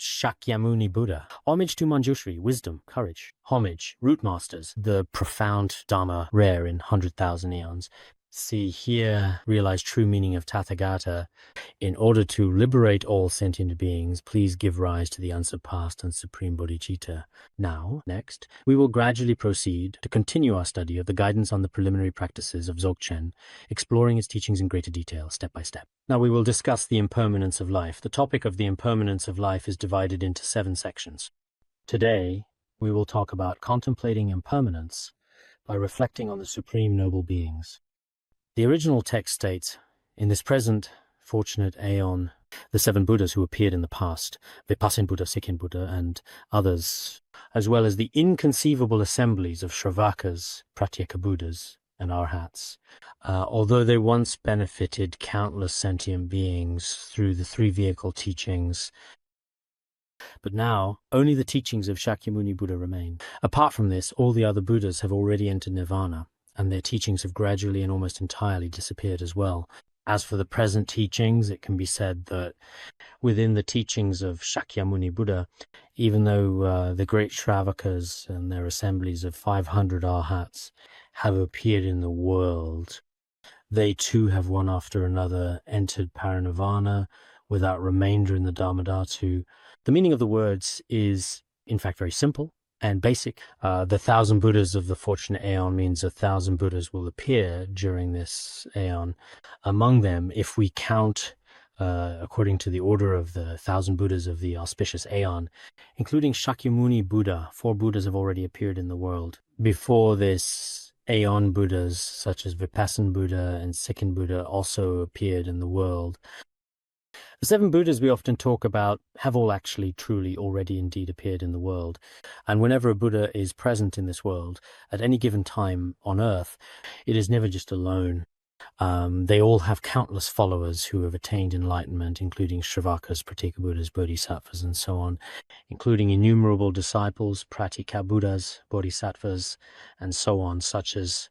Shakyamuni Buddha. Homage to Manjushri, wisdom, courage. Homage, root masters, the profound Dharma rare in 100,000 eons. See here, realize true meaning of Tathagata. In order to liberate all sentient beings, please give rise to the unsurpassed and supreme bodhicitta. Now, next, we will gradually proceed to continue our study of the guidance on the preliminary practices of Dzogchen, exploring its teachings in greater detail, step by step. Now we will discuss the impermanence of life. The topic of the impermanence of life is divided into 7 sections. Today, we will talk about contemplating impermanence by reflecting on the supreme noble beings. The original text states, in this present fortunate aeon, the 7 Buddhas who appeared in the past, Vipassana Buddha, Sikhin Buddha, and others, as well as the inconceivable assemblies of Shravakas, Pratyeka Buddhas, and Arhats, although they once benefited countless sentient beings through the 3 vehicle teachings, but now only the teachings of Shakyamuni Buddha remain. Apart from this, all the other Buddhas have already entered nirvana, and their teachings have gradually and almost entirely disappeared as well. As for the present teachings, it can be said that within the teachings of Shakyamuni Buddha, even though the great Shravakas and their assemblies of 500 Arhats have appeared in the world, they too have one after another entered parinirvana without remainder in the Dharmadhatu. The meaning of the words is, in fact, very simple and basic. The 1,000 Buddhas of the fortunate aeon means 1,000 Buddhas will appear during this aeon. Among them, if we count according to the order of the 1,000 Buddhas of the auspicious aeon, including Shakyamuni Buddha, 4 Buddhas have already appeared in the world. Before this, aeon Buddhas such as Vipassana Buddha and Sikhin Buddha also appeared in the world. The 7 Buddhas we often talk about have all actually truly already indeed appeared in the world. And whenever a Buddha is present in this world, at any given time on earth, it is never just alone. They all have countless followers who have attained enlightenment, including Shravakas, Pratyeka Buddhas, Bodhisattvas, and so on, including innumerable disciples, Pratyeka Buddhas, Bodhisattvas, and so on, such as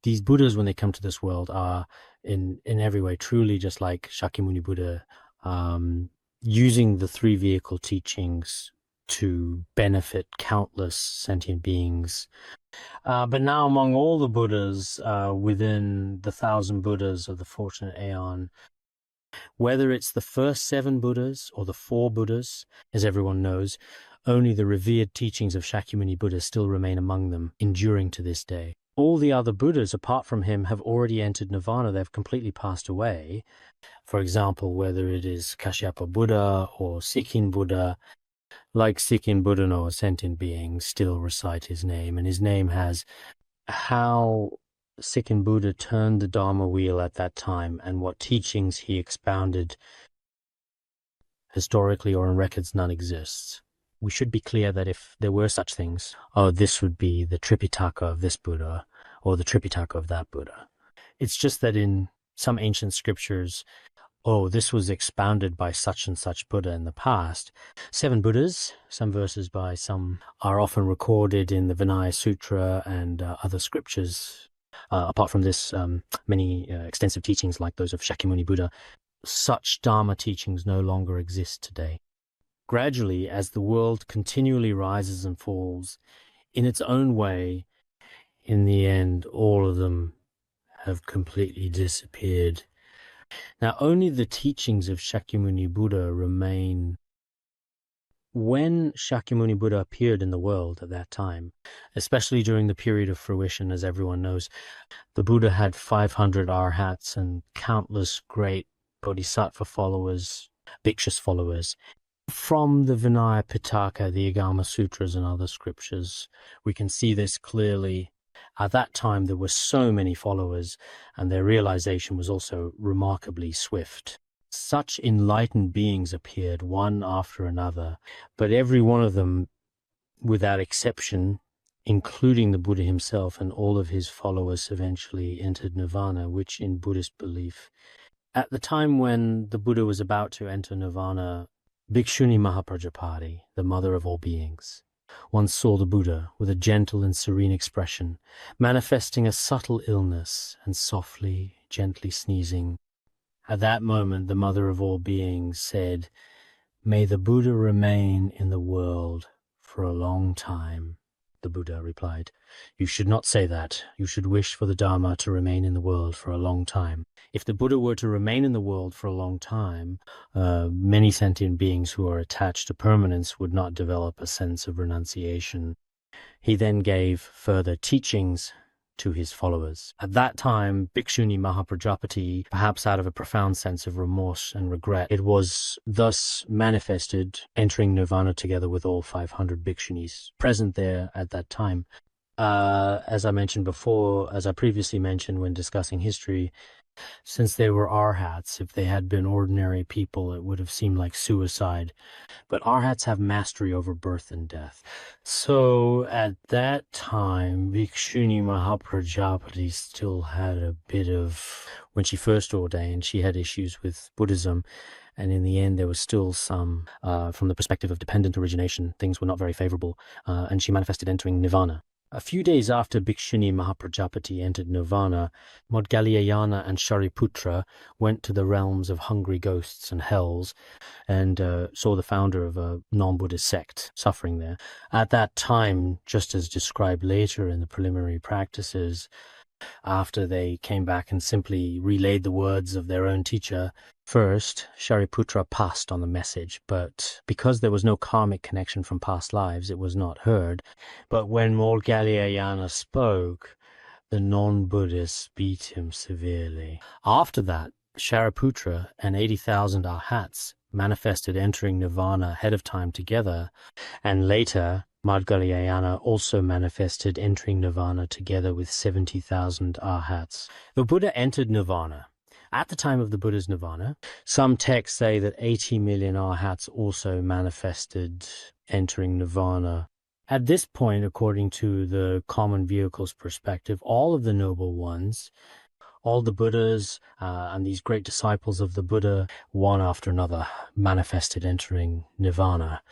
these Buddhas, when they come to this world, are in every way truly just like Shakyamuni Buddha, using the 3 vehicle teachings to benefit countless sentient beings. But now among all the Buddhas within the 1,000 Buddhas of the fortunate aeon, whether it's the first 7 Buddhas or the 4 Buddhas, as everyone knows, only the revered teachings of Shakyamuni Buddha still remain among them, enduring to this day. All the other Buddhas, apart from him, have already entered nirvana. They've completely passed away. For example, whether it is Kashyapa Buddha or Sikhin Buddha, like Sikhin Buddha, no sentient beings still recite his name, and his name has how Sikhin Buddha turned the Dharma wheel at that time and what teachings he expounded. Historically or in records, none exists. We should be clear that if there were such things, this would be the Tripitaka of this Buddha or the Tripitaka of that Buddha. It's just that in some ancient scriptures, this was expounded by such and such Buddha in the past. 7 Buddhas, some verses by some, are often recorded in the Vinaya Sutra and other scriptures. Apart from this, many extensive teachings like those of Shakyamuni Buddha, such Dharma teachings no longer exist today. Gradually, as the world continually rises and falls, in its own way, in the end, all of them have completely disappeared. Now, only the teachings of Shakyamuni Buddha remain. When Shakyamuni Buddha appeared in the world at that time, especially during the period of fruition, as everyone knows, the Buddha had 500 Arhats and countless great Bodhisattva followers, Bhikshus followers. From the Vinaya Pitaka, the Agama Sutras, and other scriptures, we can see this clearly. At that time, there were so many followers, and their realization was also remarkably swift. Such enlightened beings appeared one after another, but every one of them, without exception, including the Buddha himself and all of his followers, eventually entered nirvana, which in Buddhist belief. At the time when the Buddha was about to enter nirvana, Bhikshuni Mahaprajapati, the mother of all beings, once saw the Buddha with a gentle and serene expression, manifesting a subtle illness and softly, gently sneezing. At that moment, the mother of all beings said, "May the Buddha remain in the world for a long time." The Buddha replied, "You should not say that. You should wish for the Dharma to remain in the world for a long time." If the Buddha were to remain in the world for a long time, many sentient beings who are attached to permanence would not develop a sense of renunciation. He then gave further teachings to his followers. At that time, Bhikshuni Mahaprajapati, perhaps out of a profound sense of remorse and regret, it was thus manifested, entering nirvana together with all 500 bhikshunis present there at that time. As I previously mentioned when discussing history, since they were arhats, if they had been ordinary people, it would have seemed like suicide. But arhats have mastery over birth and death. So at that time, Bhikshuni Mahaprajapati still had a bit of, when she first ordained, she had issues with Buddhism. And in the end, there was still some, from the perspective of dependent origination, things were not very favorable. And she manifested entering nirvana. A few days after Bhikshuni Mahaprajapati entered nirvana, Maudgalyayana and Shariputra went to the realms of hungry ghosts and hells and saw the founder of a non-Buddhist sect suffering there. At that time, just as described later in the preliminary practices, after they came back and simply relayed the words of their own teacher, first, Shariputra passed on the message, but because there was no karmic connection from past lives, it was not heard. But when Maudgalyayana spoke, the non-Buddhists beat him severely. After that, Shariputra and 80,000 arhats manifested entering nirvana ahead of time together, and later Maudgalyayana also manifested entering nirvana together with 70,000 arhats. The Buddha entered nirvana. At the time of the Buddha's nirvana, some texts say that 80 million arhats also manifested entering nirvana. At this point, according to the common vehicle's perspective, all of the noble ones, all the Buddhas and these great disciples of the Buddha, one after another, manifested entering nirvana.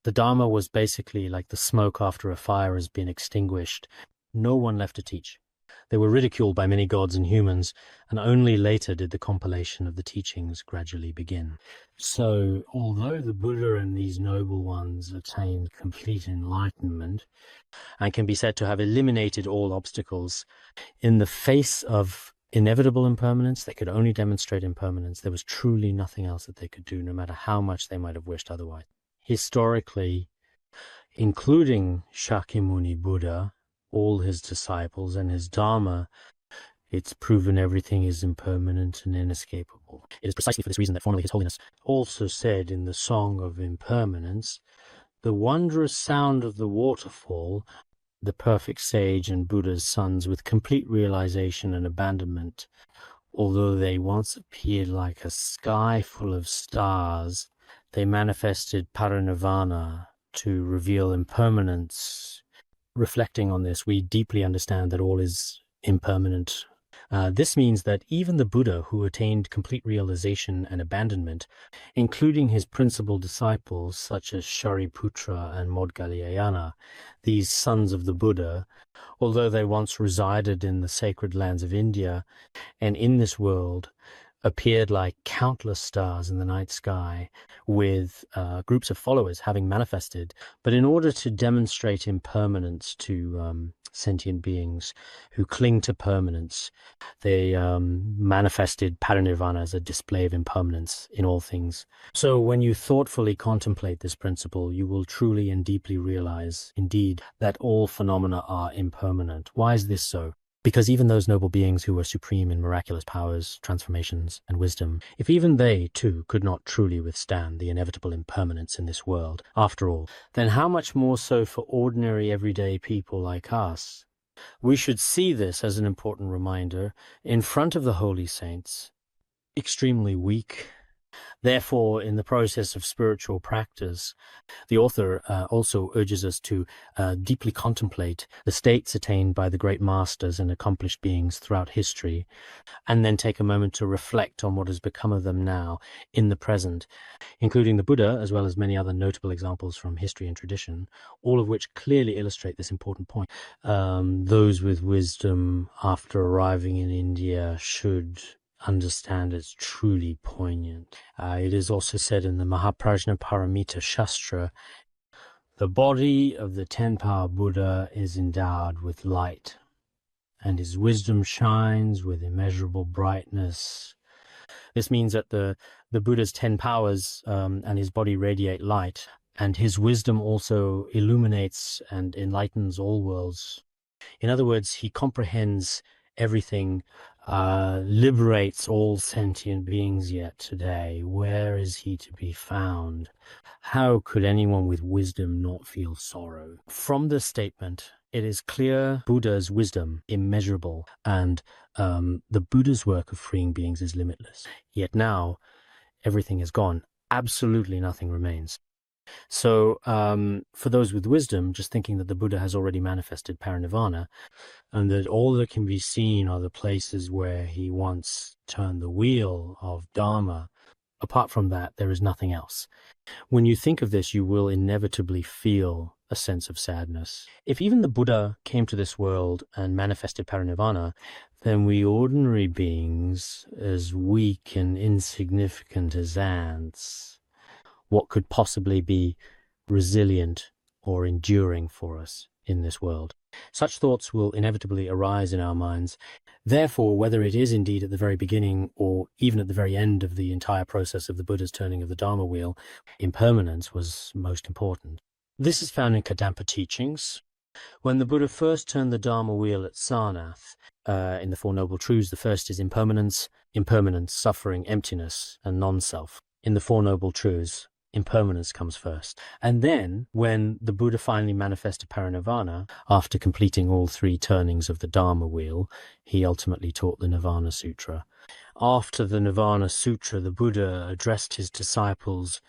The Dharma was basically like the smoke after a fire has been extinguished. No one left to teach. They were ridiculed by many gods and humans, and only later did the compilation of the teachings gradually begin. So, although the Buddha and these noble ones attained complete enlightenment and can be said to have eliminated all obstacles, in the face of inevitable impermanence, they could only demonstrate impermanence. There was truly nothing else that they could do, no matter how much they might have wished otherwise. Historically, including Shakyamuni Buddha, all his disciples, and his Dharma, it's proven everything is impermanent and inescapable. It is precisely for this reason that formerly His Holiness also said in the Song of Impermanence, "The wondrous sound of the waterfall, the perfect sage and Buddha's sons with complete realization and abandonment, although they once appeared like a sky full of stars, they manifested parinirvana to reveal impermanence." Reflecting on this, we deeply understand that all is impermanent. This means that even the Buddha, who attained complete realization and abandonment, including his principal disciples such as Shariputra and Maudgalyayana, these sons of the Buddha, although they once resided in the sacred lands of India and in this world, appeared like countless stars in the night sky with groups of followers having manifested. But in order to demonstrate impermanence to sentient beings who cling to permanence, they manifested parinirvana as a display of impermanence in all things. So when you thoughtfully contemplate this principle, you will truly and deeply realize, indeed, that all phenomena are impermanent. Why is this so? Because even those noble beings who were supreme in miraculous powers, transformations, and wisdom, if even they, too, could not truly withstand the inevitable impermanence in this world, after all, then how much more so for ordinary, everyday people like us? We should see this as an important reminder in front of the holy saints, extremely weak. Therefore, in the process of spiritual practice, the author also urges us to deeply contemplate the states attained by the great masters and accomplished beings throughout history, and then take a moment to reflect on what has become of them now in the present, including the Buddha, as well as many other notable examples from history and tradition, all of which clearly illustrate this important point. Those with wisdom after arriving in India should understand it's truly poignant. It is also said in the Mahaprajna Paramita Shastra, the body of the 10-power Buddha is endowed with light, and his wisdom shines with immeasurable brightness. This means that the Buddha's 10 powers and his body radiate light, and his wisdom also illuminates and enlightens all worlds. In other words, he comprehends everything, liberates all sentient beings yet today. Where is he to be found? How could anyone with wisdom not feel sorrow? From this statement, it is clear Buddha's wisdom, immeasurable, and the Buddha's work of freeing beings is limitless. Yet now, everything is gone. Absolutely nothing remains. So for those with wisdom, just thinking that the Buddha has already manifested parinirvana, and that all that can be seen are the places where he once turned the wheel of Dharma. Apart from that, there is nothing else. When you think of this, you will inevitably feel a sense of sadness. If even the Buddha came to this world and manifested parinirvana, then we ordinary beings, as weak and insignificant as ants, what could possibly be resilient or enduring for us in this world? Such thoughts will inevitably arise in our minds. Therefore, whether it is indeed at the very beginning or even at the very end of the entire process of the Buddha's turning of the Dharma wheel, impermanence was most important. This is found in Kadampa teachings. When the Buddha first turned the Dharma wheel at Sarnath, in the Four Noble Truths, the first is impermanence, suffering, emptiness, and non-self. In the Four Noble Truths, impermanence comes first. And then, when the Buddha finally manifested parinirvana, after completing all three turnings of the Dharma wheel, he ultimately taught the Nirvana Sutra. After the Nirvana Sutra, the Buddha addressed his disciples,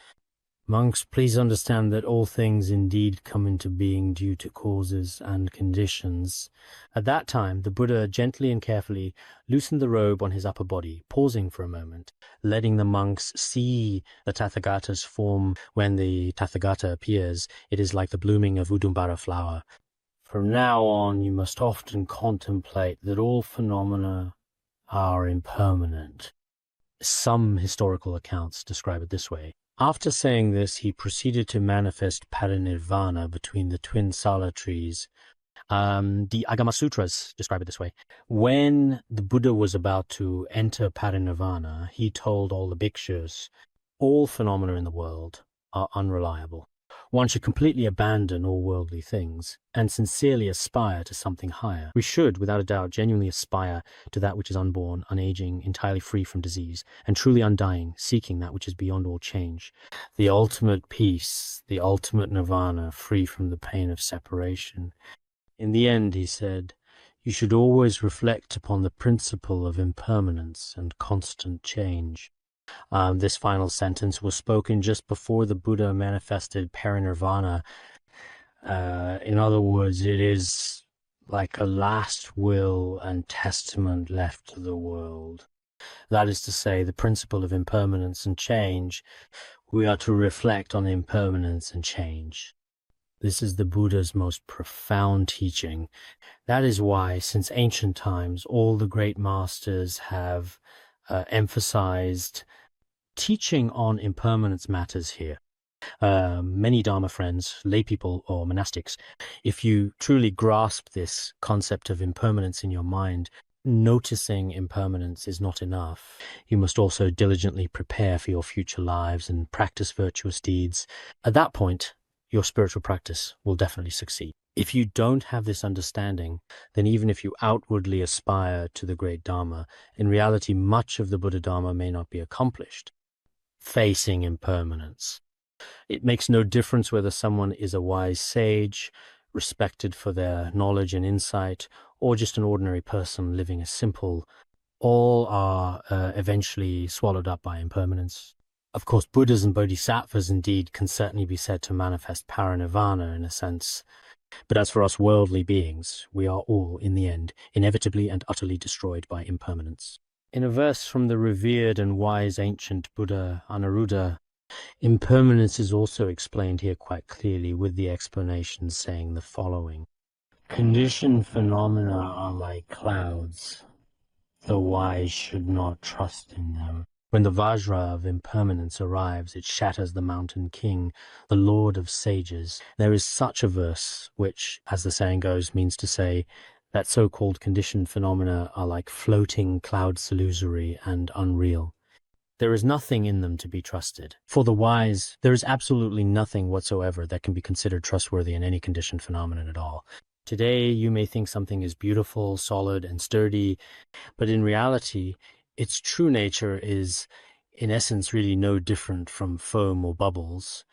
"Monks, please understand that all things indeed come into being due to causes and conditions." At that time, the Buddha gently and carefully loosened the robe on his upper body, pausing for a moment, letting the monks see the Tathagata's form. When the Tathagata appears, it is like the blooming of Udumbara flower. From now on, you must often contemplate that all phenomena are impermanent. Some historical accounts describe it this way. After saying this, he proceeded to manifest parinirvana between the twin sala trees. The Agama Sutras describe it this way. When the Buddha was about to enter parinirvana, he told all the bhikshus, all phenomena in the world are unreliable. One should completely abandon all worldly things and sincerely aspire to something higher. We should, without a doubt, genuinely aspire to that which is unborn, unaging, entirely free from disease, and truly undying, seeking that which is beyond all change. The ultimate peace, the ultimate nirvana, free from the pain of separation. In the end, he said, you should always reflect upon the principle of impermanence and constant change. This final sentence was spoken just before the Buddha manifested parinirvana. In other words, it is like a last will and testament left to the world. That is to say, the principle of impermanence and change. We are to reflect on impermanence and change. This is the Buddha's most profound teaching. That is why, since ancient times, all the great masters have emphasized teaching on impermanence matters here. Many Dharma friends, lay people or monastics, if you truly grasp this concept of impermanence in your mind, noticing impermanence is not enough. You must also diligently prepare for your future lives and practice virtuous deeds. At that point, your spiritual practice will definitely succeed. If you don't have this understanding, then even if you outwardly aspire to the great Dharma, in reality, much of the Buddha Dharma may not be accomplished. Facing impermanence. It makes no difference whether someone is a wise sage, respected for their knowledge and insight, or just an ordinary person living a simple. All are eventually swallowed up by impermanence. Of course, Buddhas and Bodhisattvas indeed can certainly be said to manifest parinirvana in a sense. But as for us worldly beings, we are all, in the end, inevitably and utterly destroyed by impermanence. In a verse from the revered and wise ancient Buddha Anuruddha, impermanence is also explained here quite clearly, with the explanation saying the following. Conditioned phenomena are like clouds. The wise should not trust in them. When the Vajra of impermanence arrives, it shatters the mountain king, the lord of sages. There is such a verse which, as the saying goes, means to say that so-called conditioned phenomena are like floating clouds, illusory and unreal. There is nothing in them to be trusted. For the wise, there is absolutely nothing whatsoever that can be considered trustworthy in any conditioned phenomenon at all. Today, you may think something is beautiful, solid, and sturdy, but in reality, its true nature is, in essence, really no different from foam or bubbles.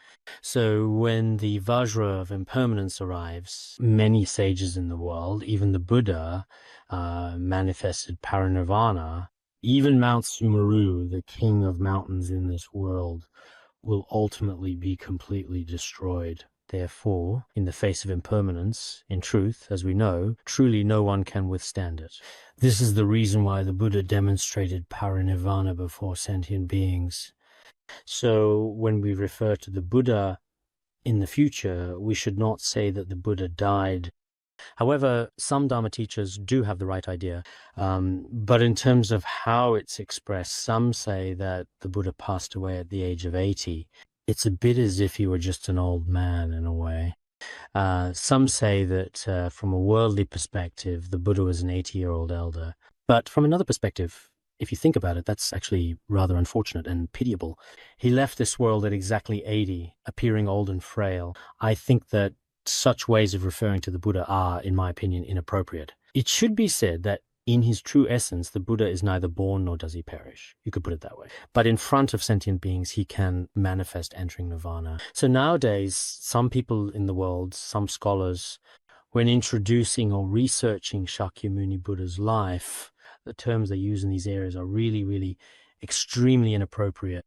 So when the Vajra of impermanence arrives, many sages in the world, even the Buddha, manifested parinirvana. Even Mount Sumeru, the king of mountains in this world, will ultimately be completely destroyed. Therefore, in the face of impermanence, in truth, as we know, truly no one can withstand it. This is the reason why the Buddha demonstrated parinirvana before sentient beings. So when we refer to the Buddha in the future, we should not say that the Buddha died. However, some Dharma teachers do have the right idea. But in terms of how it's expressed, some say that the Buddha passed away at the age of 80. It's a bit as if he were just an old man in a way. Some say that from a worldly perspective, the Buddha was an 80-year-old elder. But from another perspective, if you think about it, that's actually rather unfortunate and pitiable. He left this world at exactly 80, appearing old and frail. I think that such ways of referring to the Buddha are, in my opinion, inappropriate. It should be said that in his true essence, the Buddha is neither born nor does he perish. You could put it that way. But in front of sentient beings, he can manifest entering nirvana. So nowadays, some people in the world, some scholars, when introducing or researching Shakyamuni Buddha's life, the terms they use in these areas are really, really extremely inappropriate.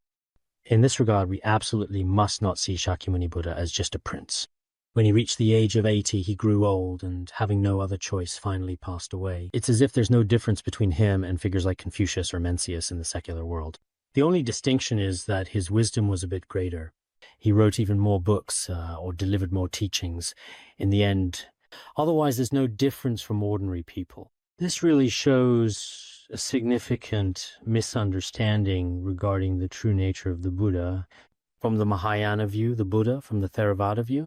In this regard, we absolutely must not see Shakyamuni Buddha as just a prince. When he reached the age of 80, he grew old and, having no other choice, finally passed away. It's as if there's no difference between him and figures like Confucius or Mencius in the secular world. The only distinction is that his wisdom was a bit greater. He wrote even more books or delivered more teachings. In the end, otherwise, there's no difference from ordinary people. This really shows a significant misunderstanding regarding the true nature of the Buddha. From the Mahayana view, the Buddha, from the Theravada view.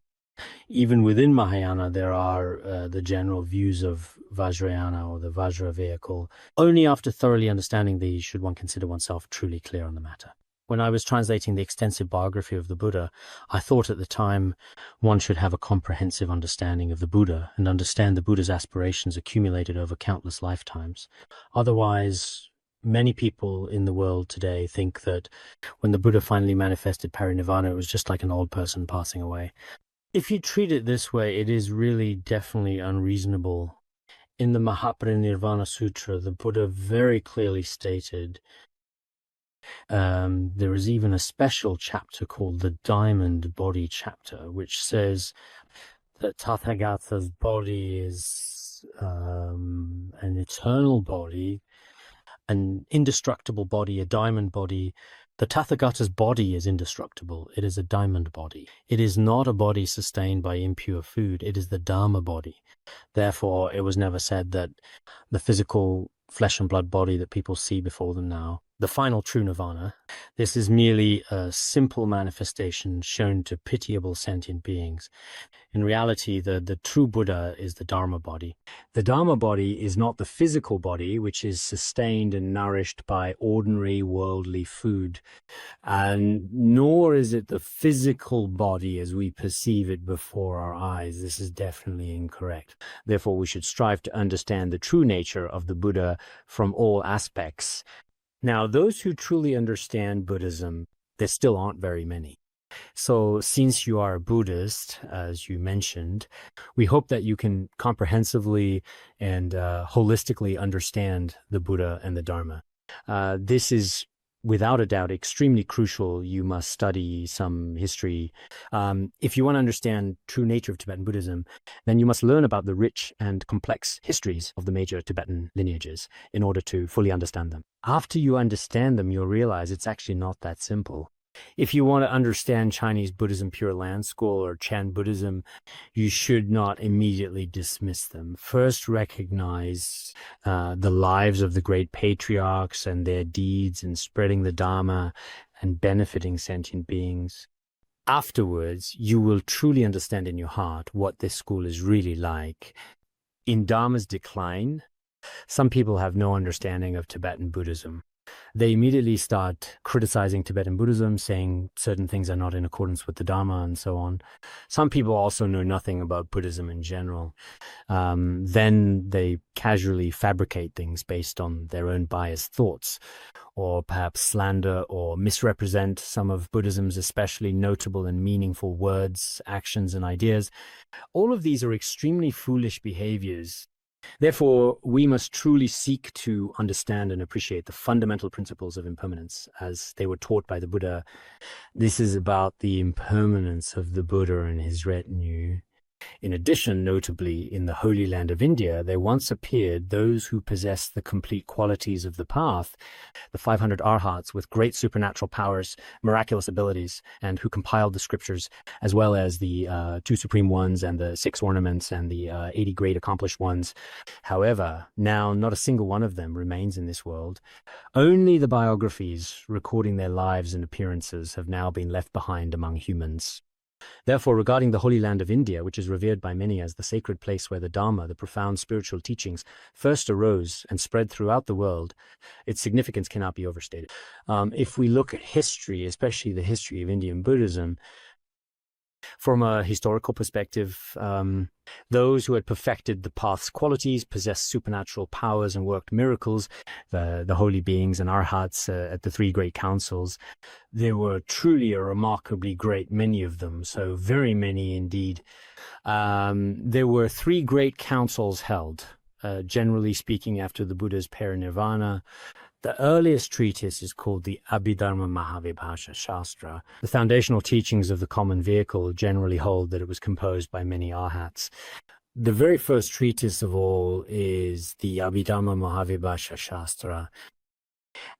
Even within Mahayana, there are the general views of Vajrayana or the Vajra vehicle. Only after thoroughly understanding these should one consider oneself truly clear on the matter. When I was translating the extensive biography of the Buddha, I thought at the time one should have a comprehensive understanding of the Buddha and understand the Buddha's aspirations accumulated over countless lifetimes. Otherwise, many people in the world today think that when the Buddha finally manifested parinirvana, it was just like an old person passing away. If you treat it this way, it is really definitely unreasonable. In the Mahaparinirvana Sutra, the Buddha very clearly stated, there is even a special chapter called the Diamond Body chapter, which says that Tathagata's body is an eternal body, an indestructible body, a diamond body. The Tathagata's body is indestructible. It is a diamond body. It is not a body sustained by impure food. It is the Dharma body. Therefore, it was never said that the physical flesh and blood body that people see before them now, the final true nirvana, this is merely a simple manifestation shown to pitiable sentient beings. In reality, the true Buddha is the Dharma body. The Dharma body is not the physical body, which is sustained and nourished by ordinary worldly food, and nor is it the physical body as we perceive it before our eyes. This is definitely incorrect. Therefore, we should strive to understand the true nature of the Buddha from all aspects. Now, those who truly understand Buddhism, there still aren't very many. So since you are a Buddhist, as you mentioned, we hope that you can comprehensively and holistically understand the Buddha and the Dharma. This is without a doubt extremely crucial. You must study some history. If you want to understand true nature of Tibetan Buddhism, then you must learn about the rich and complex histories of the major Tibetan lineages in order to fully understand them. After you understand them, you'll realize it's actually not that simple. If you want to understand Chinese Buddhism Pure Land School or Chan Buddhism, you should not immediately dismiss them. First, recognize the lives of the great patriarchs and their deeds in spreading the Dharma and benefiting sentient beings. Afterwards, you will truly understand in your heart what this school is really like. In Dharma's decline, some people have no understanding of Tibetan Buddhism. They immediately start criticizing Tibetan Buddhism, saying certain things are not in accordance with the Dharma and so on. Some people also know nothing about Buddhism in general. Then they casually fabricate things based on their own biased thoughts, or perhaps slander or misrepresent some of Buddhism's especially notable and meaningful words, actions, and ideas. All of these are extremely foolish behaviors. Therefore, we must truly seek to understand and appreciate the fundamental principles of impermanence as they were taught by the Buddha. This is about the impermanence of the Buddha and his retinue. In addition, notably, in the Holy Land of India, there once appeared those who possessed the complete qualities of the path, the 500 arhats with great supernatural powers, miraculous abilities, and who compiled the scriptures, as well as the 2 supreme ones and the 6 ornaments and the 80 great accomplished ones. However, now not a single one of them remains in this world. Only the biographies recording their lives and appearances have now been left behind among humans. Therefore, regarding the Holy Land of India, which is revered by many as the sacred place where the Dharma, the profound spiritual teachings, first arose and spread throughout the world, its significance cannot be overstated. If we look at history, especially the history of Indian Buddhism, from a historical perspective, those who had perfected the path's qualities, possessed supernatural powers and worked miracles, the holy beings and arhats at the 3 great councils, there were truly a remarkably great many of them, so very many indeed. There were 3 great councils held, generally speaking, after the Buddha's parinirvana. The earliest treatise is called the Abhidharma Mahavibhasha Shastra. The foundational teachings of the common vehicle generally hold that it was composed by many arhats. The very first treatise of all is the Abhidharma Mahavibhasha Shastra.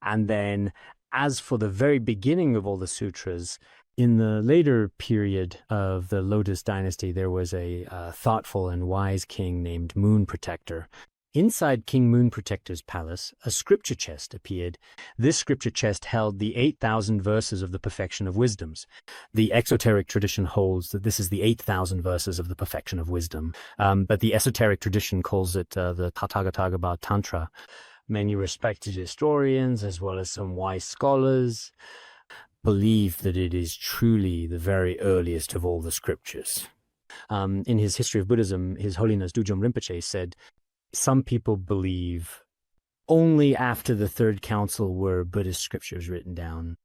And then, as for the very beginning of all the sutras, in the later period of the Lotus dynasty, there was a thoughtful and wise king named Moon Protector. Inside King Moon Protector's palace, a scripture chest appeared. This scripture chest held the 8,000 verses of the Perfection of Wisdoms. The exoteric tradition holds that this is the 8,000 verses of the Perfection of Wisdom, but the esoteric tradition calls it the Tathagatagarbha Tantra. Many respected historians, as well as some wise scholars, believe that it is truly the very earliest of all the scriptures. In his History of Buddhism, His Holiness Dujom Rinpoche said, some people believe only after the 3rd council were Buddhist scriptures written down,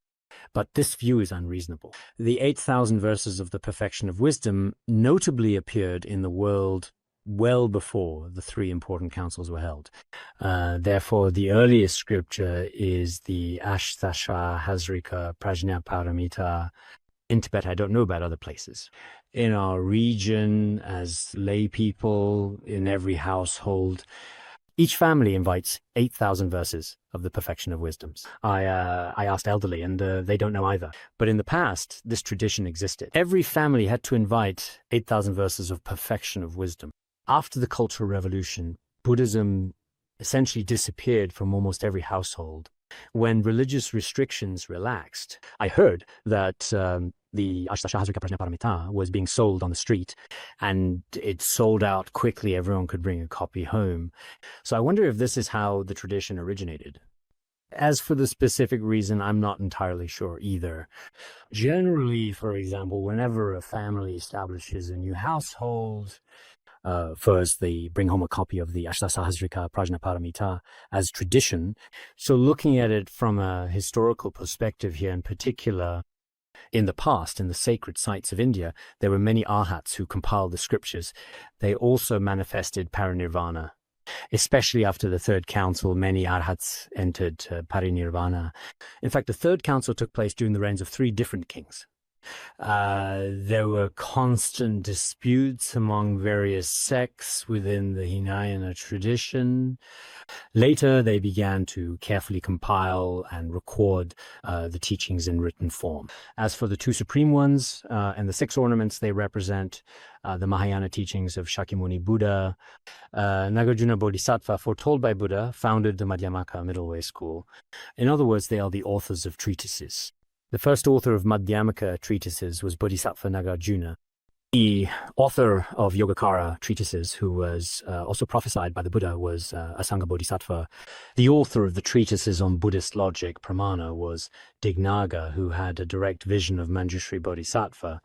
but this view is unreasonable. The 8,000 verses of the Perfection of Wisdom notably appeared in the world well before the 3 important councils were held. Therefore, the earliest scripture is the Ashtasahasrika Prajna Paramita. In Tibet, I don't know about other places. In our region, as lay people, in every household, each family invites 8,000 verses of the Perfection of Wisdoms. I asked elderly, and they don't know either. But in the past, this tradition existed. Every family had to invite 8,000 verses of Perfection of Wisdom. After the Cultural Revolution, Buddhism essentially disappeared from almost every household. When religious restrictions relaxed, I heard that the Ashtasahasrika Prajna Paramita was being sold on the street, and it sold out quickly. Everyone could bring a copy home. So I wonder if this is how the tradition originated. As for the specific reason, I'm not entirely sure either. Generally, for example, whenever a family establishes a new household, first, they bring home a copy of the Ashtasahasrika Prajna Paramita as tradition. So looking at it from a historical perspective here in particular, in the past, in the sacred sites of India, there were many arhats who compiled the scriptures. They also manifested parinirvana. Especially after the 3rd council, many arhats entered parinirvana. In fact, the 3rd council took place during the reigns of 3 different kings. There were constant disputes among various sects within the Hinayana tradition. Later, they began to carefully compile and record the teachings in written form. As for the two supreme ones and the six ornaments, they represent the Mahayana teachings of Shakyamuni Buddha. Nagarjuna Bodhisattva, foretold by Buddha, founded the Madhyamaka middle way school. In other words, they are the authors of treatises. The first author of Madhyamaka treatises was Bodhisattva Nagarjuna. The author of Yogacara treatises, who was also prophesied by the Buddha, was Asanga Bodhisattva. The author of the treatises on Buddhist logic, Pramana, was Dignaga, who had a direct vision of Manjushri Bodhisattva.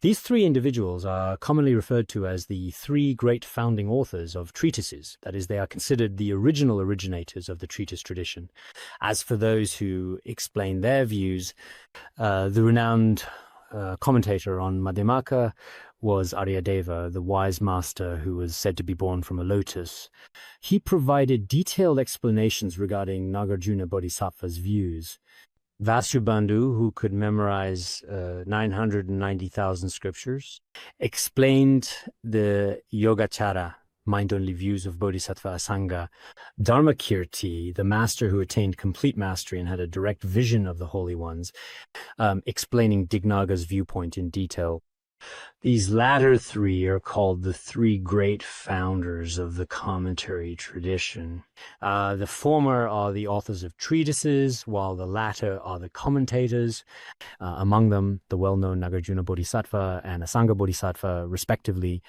These three individuals are commonly referred to as the three great founding authors of treatises. That is, they are considered the original originators of the treatise tradition. As for those who explain their views, the renowned commentator on Madhyamaka was Aryadeva, the wise master who was said to be born from a lotus. He provided detailed explanations regarding Nagarjuna Bodhisattva's views. Vasubandhu, who could memorize 990,000 scriptures, explained the Yogacara, mind-only views of Bodhisattva Asanga. Dharmakirti, the master who attained complete mastery and had a direct vision of the holy ones, explaining Dignaga's viewpoint in detail. These latter three are called the three great founders of the commentary tradition. The former are the authors of treatises, while the latter are the commentators. Among them, the well-known Nagarjuna Bodhisattva and Asanga Bodhisattva, respectively,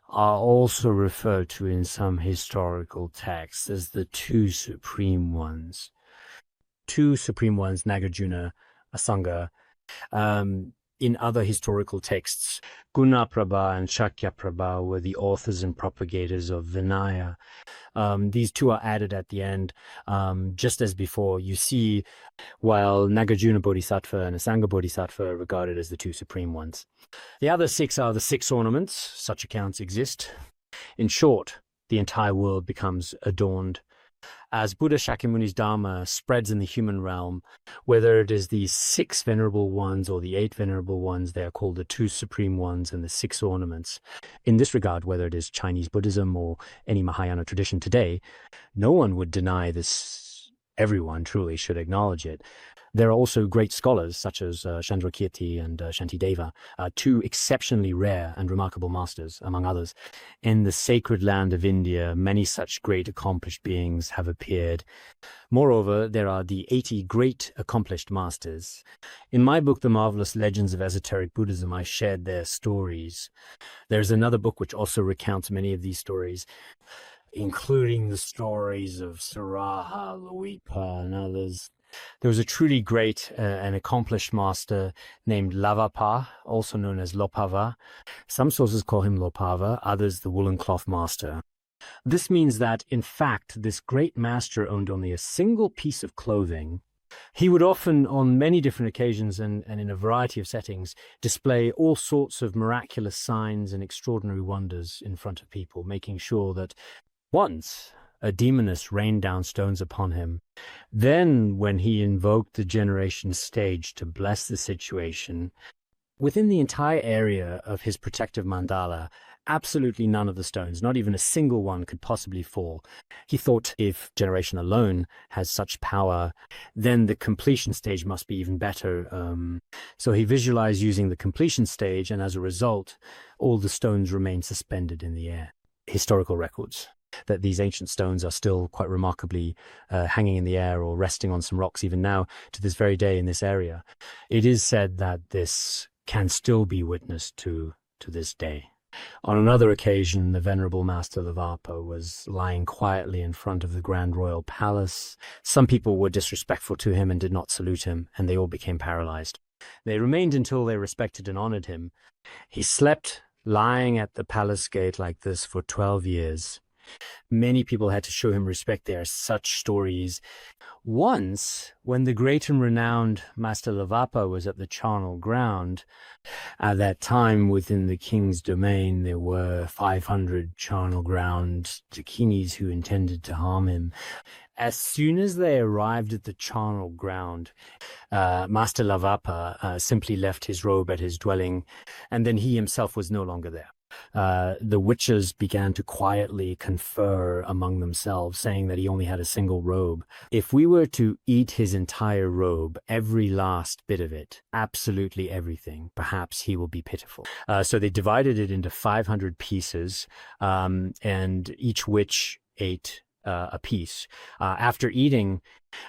are also referred to in some historical texts as the two supreme ones. Two supreme ones, Nagarjuna, Asanga. In other historical texts, Gunaprabha and Shakyaprabha were the authors and propagators of Vinaya. These two are added at the end, just as before. You see, while Nagarjuna Bodhisattva and Asanga Bodhisattva are regarded as the two supreme ones. The other six are the six ornaments. Such accounts exist. In short, the entire world becomes adorned. As Buddha Shakyamuni's Dharma spreads in the human realm, whether it is the six venerable ones or the eight venerable ones, they are called the two supreme ones and the six ornaments. In this regard, whether it is Chinese Buddhism or any Mahayana tradition today, no one would deny this. Everyone truly should acknowledge it. There are also great scholars such as Chandrakirti and Shantideva, two exceptionally rare and remarkable masters, among others. In the sacred land of India, many such great accomplished beings have appeared. Moreover, there are the 80 great accomplished masters. In my book, The Marvelous Legends of Esoteric Buddhism, I shared their stories. There's another book which also recounts many of these stories, including the stories of Saraha, Loipa, and others. There was a truly great and accomplished master named Lavapa, also known as Lopava. Some sources call him Lopava, others the woolen cloth master. This means that, in fact, this great master owned only a single piece of clothing. He would often, on many different occasions and in a variety of settings, display all sorts of miraculous signs and extraordinary wonders in front of people, making sure that once a demoness rained down stones upon him. Then, when he invoked the generation stage to bless the situation, within the entire area of his protective mandala, absolutely none of the stones, not even a single one, could possibly fall. He thought if generation alone has such power, then the completion stage must be even better. So he visualized using the completion stage, and as a result, all the stones remained suspended in the air. Historical records that these ancient stones are still quite remarkably hanging in the air or resting on some rocks even now to this very day in this area. It is said that this can still be witnessed to this day. On another occasion, the Venerable Master Lavapa was lying quietly in front of the Grand Royal Palace. Some people were disrespectful to him and did not salute him, and they all became paralyzed. They remained until they respected and honored him. He slept lying at the palace gate like this for 12 years. Many people had to show him respect. There are such stories. Once, when the great and renowned Master Lavapa was at the charnel ground, at that time within the king's domain, there were 500 charnel ground dakinis who intended to harm him. As soon as they arrived at the charnel ground, Master Lavapa simply left his robe at his dwelling, and then he himself was no longer there. The witches began to quietly confer among themselves, saying that he only had a single robe. If we were to eat his entire robe, every last bit of it, absolutely everything, perhaps he will be pitiful. So they divided it into 500 pieces, and each witch ate a piece. After eating,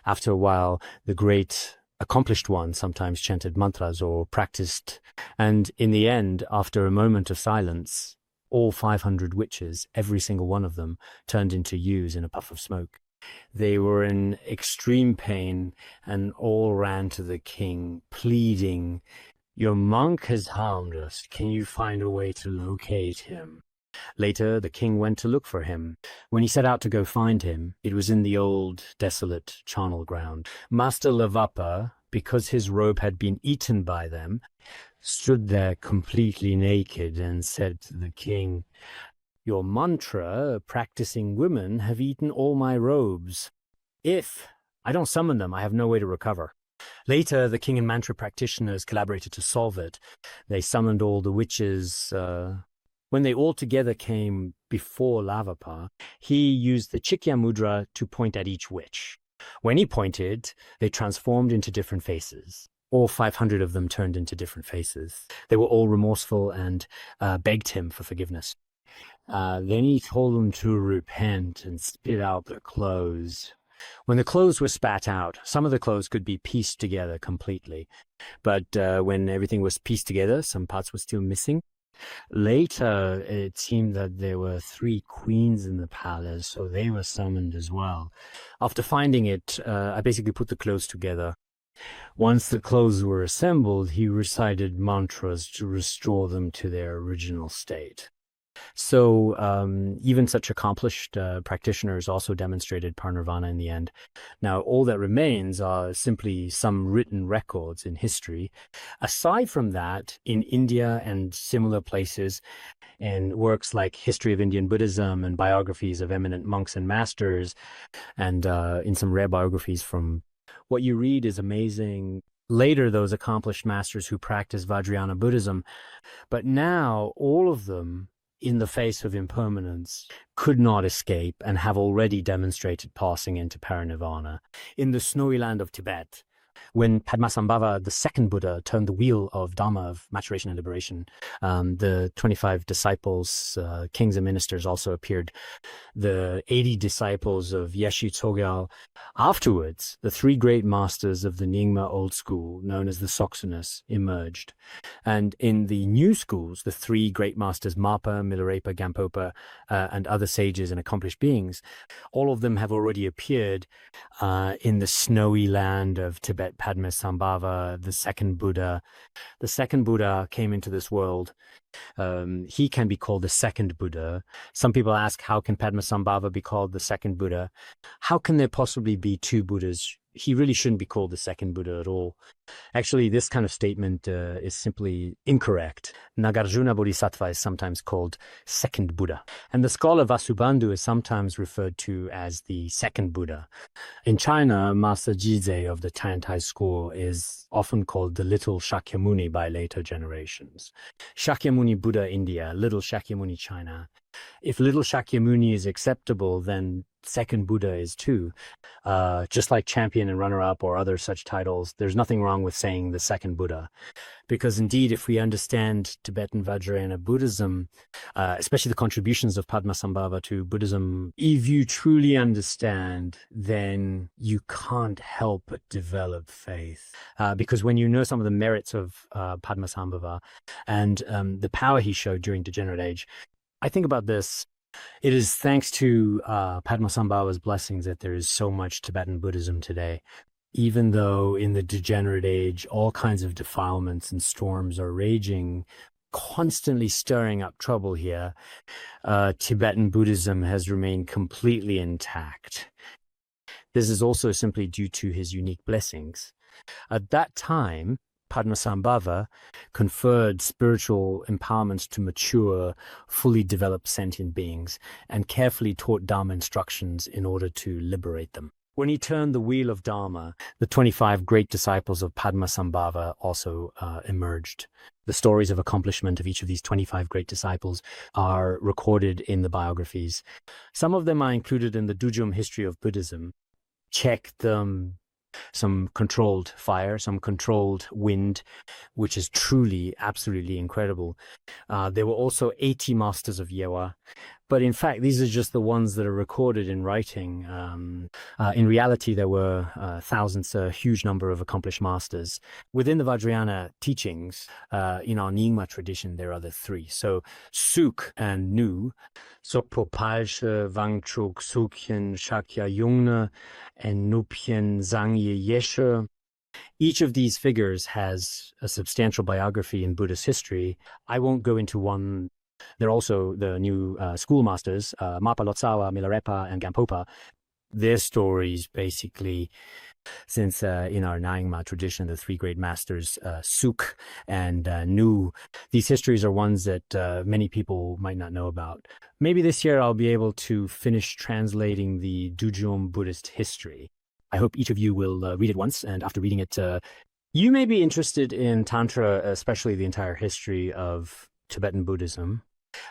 after a while, the great accomplished one sometimes chanted mantras or practiced, and in the end, after a moment of silence, all 500 witches, every single one of them, turned into ewes in a puff of smoke. They were in extreme pain and all ran to the king, pleading, "Your monk has harmed us. Can you find a way to locate him?" Later, the king went to look for him. When he set out to go find him, it was in the old, desolate charnel ground. Master Lavapa, because his robe had been eaten by them, stood there completely naked and said to the king, "Your mantra practicing women have eaten all my robes. If I don't summon them, I have no way to recover." Later, the king and mantra practitioners collaborated to solve it. They summoned all the witches. When they all together came before Lavapa, he used the Chikya Mudra to point at each witch. When he pointed, they transformed into different faces. All 500 of them turned into different faces. They were all remorseful and begged him for forgiveness. Then he told them to repent and spit out their clothes. When the clothes were spat out, some of the clothes could be pieced together completely. But when everything was pieced together, some parts were still missing. Later, it seemed that there were 3 queens in the palace, so they were summoned as well. After finding it, I basically put the clothes together. Once the clothes were assembled, he recited mantras to restore them to their original state. So even such accomplished practitioners also demonstrated parinirvana in the end. Now, all that remains are simply some written records in history. Aside from that, in India and similar places, and works like History of Indian Buddhism and biographies of eminent monks and masters, and in some rare biographies from what you read is amazing. Later, those accomplished masters who practiced Vajrayana Buddhism, but now all of them, in the face of impermanence, could not escape and have already demonstrated passing into parinirvana. In the snowy land of Tibet, when Padmasambhava, the second Buddha, turned the wheel of Dharma, of maturation and liberation, the 25 disciples, kings and ministers also appeared. The 80 disciples of Yeshe Tsogyal. Afterwards, the 3 great masters of the Nyingma old school, known as the Soxanas, emerged. And in the new schools, the 3 great masters, Mapa, Milarepa, Gampopa, and other sages and accomplished beings, all of them have already appeared in the snowy land of Tibet. Padmasambhava, the second Buddha. The second Buddha came into this world. He can be called the second Buddha. Some people ask, how can Padmasambhava be called the second Buddha? How can there possibly be 2 Buddhas? He really shouldn't be called the second Buddha at all. Actually, this kind of statement is simply incorrect. Nagarjuna Bodhisattva is sometimes called second Buddha. And the scholar Vasubandhu is sometimes referred to as the second Buddha. In China, Master Jizhe of the Tiantai school is often called the Little Shakyamuni by later generations. Shakyamuni Buddha India, Little Shakyamuni China. If Little Shakyamuni is acceptable, then second Buddha is too. Just like champion and runner-up or other such titles, there's nothing wrong with saying the second Buddha. Because indeed, if we understand Tibetan Vajrayana Buddhism, especially the contributions of Padmasambhava to Buddhism, if you truly understand, then you can't help but develop faith. Because when you know some of the merits of Padmasambhava and the power he showed during Degenerate Age, I think about this. It is thanks to Padmasambhava's blessings that there is so much Tibetan Buddhism today. Even though in the Degenerate Age, all kinds of defilements and storms are raging, constantly stirring up trouble here, Tibetan Buddhism has remained completely intact. This is also simply due to his unique blessings. At that time, Padmasambhava conferred spiritual empowerments to mature, fully developed sentient beings and carefully taught Dharma instructions in order to liberate them. When he turned the wheel of Dharma, the 25 great disciples of Padmasambhava also emerged. The stories of accomplishment of each of these 25 great disciples are recorded in the biographies. Some of them are included in the Dujum history of Buddhism. Check them. Some controlled fire, some controlled wind, which is truly, absolutely incredible. There were also 80 masters of Yewa, but in fact, these are just the ones that are recorded in writing. In reality, there were thousands, a huge number of accomplished masters. Within the Vajrayana teachings, in our Nyingma tradition, there are the three. So Suk and Nu, Sokpo Palshe, Wangchuk, Sukyen, Shakya Yungne, and Nupyen Zangye Yeshe. Each of these figures has a substantial biography in Buddhist history. I won't go into one. There are also the new schoolmasters, Mapa Lotsawa, Milarepa, and Gampopa. Their stories basically, since in our Nyingma tradition, the three great masters, Suk and Nu, these histories are ones that many people might not know about. Maybe this year I'll be able to finish translating the Dujum Buddhist history. I hope each of you will read it once, and after reading it, you may be interested in Tantra, especially the entire history of Tibetan Buddhism.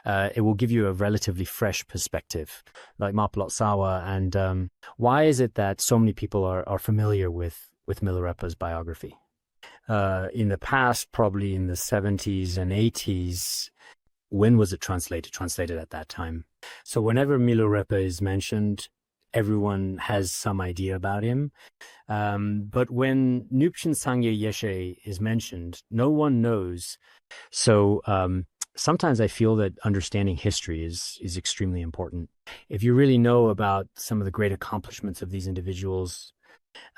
It will give you a relatively fresh perspective, like Mapalot Sawa. And why is it that so many people are familiar with Milarepa's biography? In the past, probably in the 70s and 80s, when was it translated? Translated at that time. So whenever Milarepa is mentioned, everyone has some idea about him. But when Nupchen Sangye Yeshe is mentioned, no one knows. So sometimes I feel that understanding history is extremely important. If you really know about some of the great accomplishments of these individuals,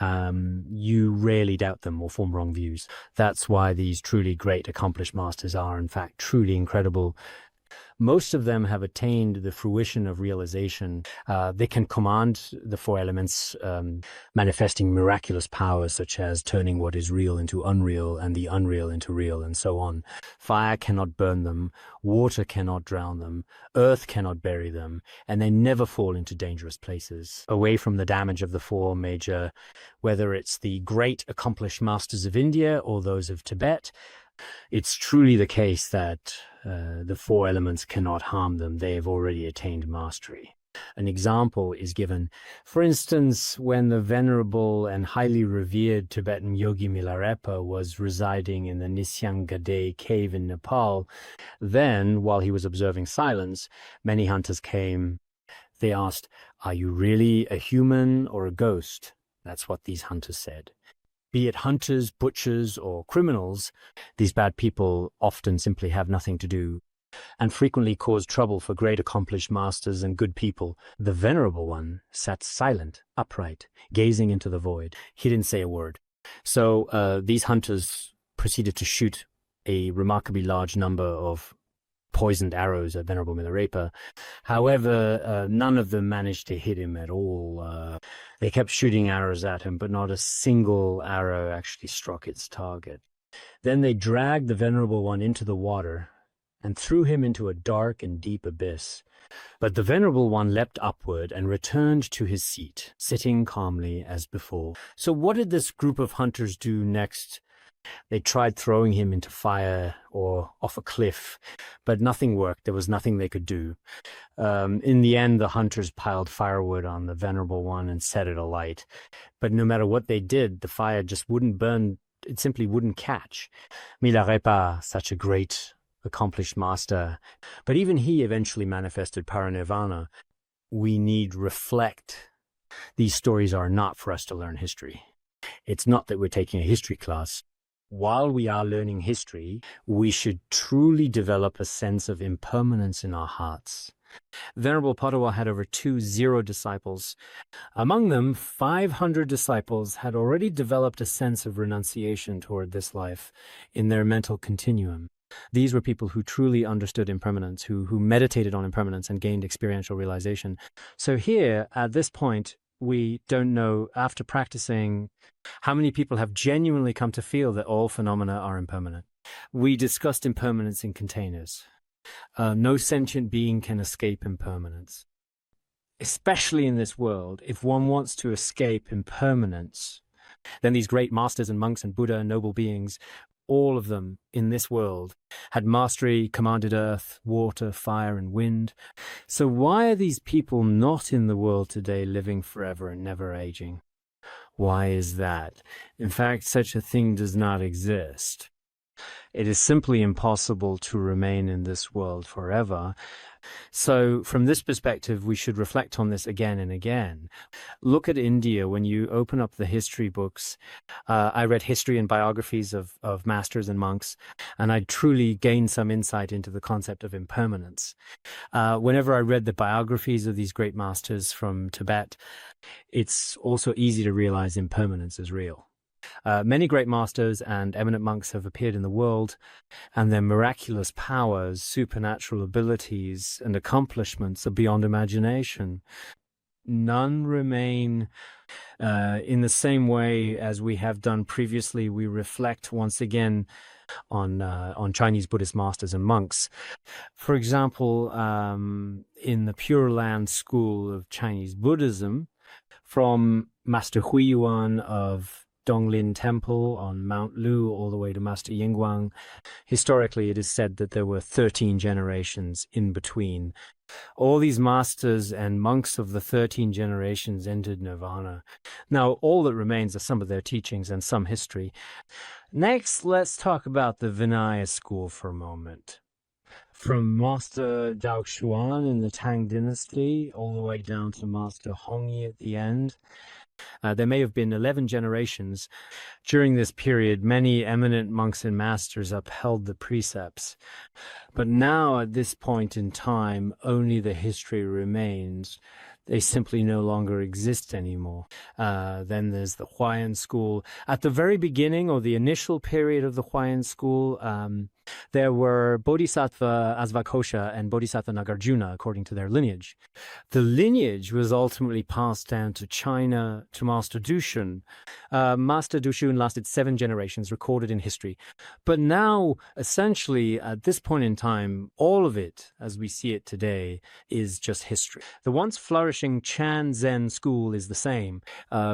you rarely doubt them or form wrong views. That's why these truly great accomplished masters are, in fact, truly incredible. Most of them have attained the fruition of realization. They can command the four elements, manifesting miraculous powers such as turning what is real into unreal and the unreal into real, and so on. Fire cannot burn them, water cannot drown them, earth cannot bury them, and they never fall into dangerous places, away from the damage of the four major, whether it's the great accomplished masters of India or those of Tibet. It's truly the case that the four elements cannot harm them. They have already attained mastery. An example is given. For instance, when the venerable and highly revered Tibetan yogi Milarepa was residing in the Nisyangade cave in Nepal, then, while he was observing silence, many hunters came. They asked, "Are you really a human or a ghost?" That's what these hunters said. Be it hunters, butchers, or criminals, these bad people often simply have nothing to do and frequently cause trouble for great accomplished masters and good people. The venerable one sat silent, upright, gazing into the void. He didn't say a word. So these hunters proceeded to shoot a remarkably large number of poisoned arrows at Venerable Milarepa. However, none of them managed to hit him at all. They kept shooting arrows at him, but not a single arrow actually struck its target. Then they dragged the Venerable One into the water and threw him into a dark and deep abyss. But the Venerable One leapt upward and returned to his seat, sitting calmly as before. So what did this group of hunters do next? They tried throwing him into fire or off a cliff, but nothing worked. There was nothing they could do. In the end, the hunters piled firewood on the Venerable One and set it alight. But no matter what they did, the fire just wouldn't burn. It simply wouldn't catch. Milarepa, such a great, accomplished master, but even he eventually manifested parinirvana. We need reflect. These stories are not for us to learn history. It's not that we're taking a history class. While we are learning history, we should truly develop a sense of impermanence in our hearts. Venerable Padua had over 20 disciples. Among them, 500 disciples had already developed a sense of renunciation toward this life in their mental continuum. These were people who truly understood impermanence, who meditated on impermanence and gained experiential realization. So here, at this point, we don't know, after practicing, how many people have genuinely come to feel that all phenomena are impermanent. We discussed impermanence in containers. No sentient being can escape impermanence. Especially in this world, if one wants to escape impermanence, then these great masters and monks and Buddha and noble beings, all of them in this world, had mastery, commanded earth, water, fire, and wind. So why are these people not in the world today living forever and never aging? Why is that? In fact, such a thing does not exist. It is simply impossible to remain in this world forever. So from this perspective, we should reflect on this again and again. Look at India. When you open up the history books, I read history and biographies of masters and monks, and I truly gained some insight into the concept of impermanence. Whenever I read the biographies of these great masters from Tibet, it's also easy to realize impermanence is real. Many great masters and eminent monks have appeared in the world, and their miraculous powers, supernatural abilities, and accomplishments are beyond imagination. None remain in the same way as we have done previously. We reflect once again on Chinese Buddhist masters and monks. For example, in the Pure Land school of Chinese Buddhism, from Master Huiyuan of Donglin Temple on Mount Lu all the way to Master Yingguang. Historically, it is said that there were 13 generations in between. All these masters and monks of the 13 generations entered nirvana. Now, all that remains are some of their teachings and some history. Next, let's talk about the Vinaya school for a moment. From Master Zhao Xuan in the Tang Dynasty all the way down to Master Hongyi at the end. There may have been 11 generations. During this period, many eminent monks and masters upheld the precepts. But now, at this point in time, only the history remains. They simply no longer exist anymore. Then there's the Huayan school. At the very beginning, or the initial period of the Huayan school, there were Bodhisattva Asvakosha and Bodhisattva Nagarjuna, according to their lineage. The lineage was ultimately passed down to China, to Master Dushun. Master Dushun lasted 7 generations, recorded in history. But now, essentially, at this point in time, all of it, as we see it today, is just history. The once flourishing Chan Zen school is the same,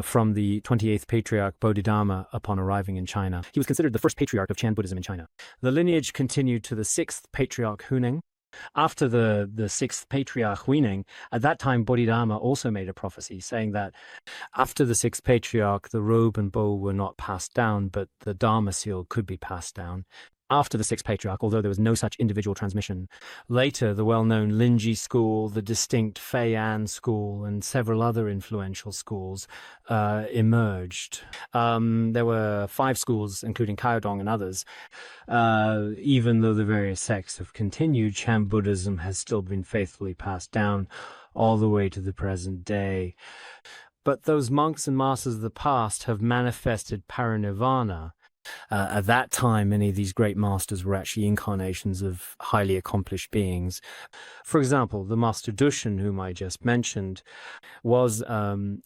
from the 28th Patriarch Bodhidharma upon arriving in China. He was considered the first patriarch of Chan Buddhism in China. The lineage continued to the 6th Patriarch Huineng. After the 6th Patriarch Huineng, at that time Bodhidharma also made a prophecy saying that after the 6th Patriarch, the robe and bow were not passed down, but the Dharma seal could be passed down. After the 6th Patriarch, although there was no such individual transmission, later the well-known Linji school, the distinct Feian school, and several other influential schools emerged. There were 5 schools, including Kaiodong and others. Even though the various sects have continued, Chan Buddhism has still been faithfully passed down all the way to the present day. But those monks and masters of the past have manifested parinirvana. At that time, many of these great masters were actually incarnations of highly accomplished beings. For example, the Master Dushun, whom I just mentioned, was